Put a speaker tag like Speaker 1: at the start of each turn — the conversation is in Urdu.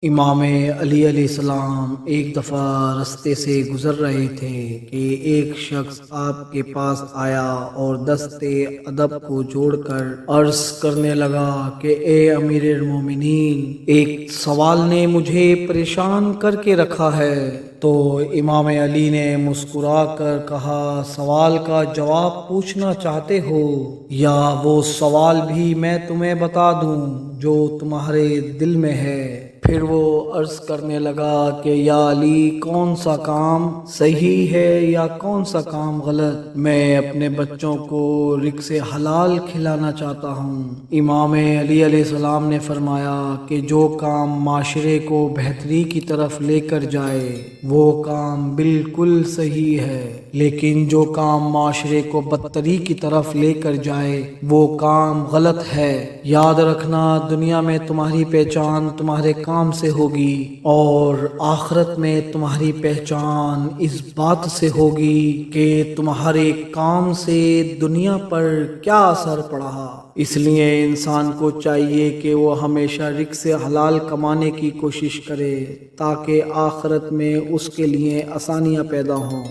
Speaker 1: امام علی علیہ السلام ایک دفعہ رستے سے گزر رہے تھے کہ ایک شخص آپ کے پاس آیا اور دست ادب کو جوڑ کر عرض کرنے لگا کہ اے امیر المومنین، ایک سوال نے مجھے پریشان کر کے رکھا ہے۔ تو امام علی نے مسکرا کر کہا، سوال کا جواب پوچھنا چاہتے ہو یا وہ سوال بھی میں تمہیں بتا دوں جو تمہارے دل میں ہے؟ پھر وہ عرض کرنے لگا کہ یا علی، کون سا کام صحیح ہے یا کون سا کام غلط؟ میں اپنے بچوں کو رزق حلال کھلانا چاہتا ہوں۔ امام علی علیہ السلام نے فرمایا کہ جو کام معاشرے کو بہتری کی طرف لے کر جائے وہ کام بالکل صحیح ہے، لیکن جو کام معاشرے کو بدتری کی طرف لے کر جائے وہ کام غلط ہے۔ یاد رکھنا، دنیا میں تمہاری پہچان تمہارے کام سے ہوگی اور آخرت میں تمہاری پہچان اس بات سے ہوگی کہ تمہارے کام سے دنیا پر کیا اثر پڑا۔ اس لیے انسان کو چاہیے کہ وہ ہمیشہ رزق حلال کمانے کی کوشش کرے تاکہ آخرت میں اس کے لیے آسانیاں پیدا ہوں۔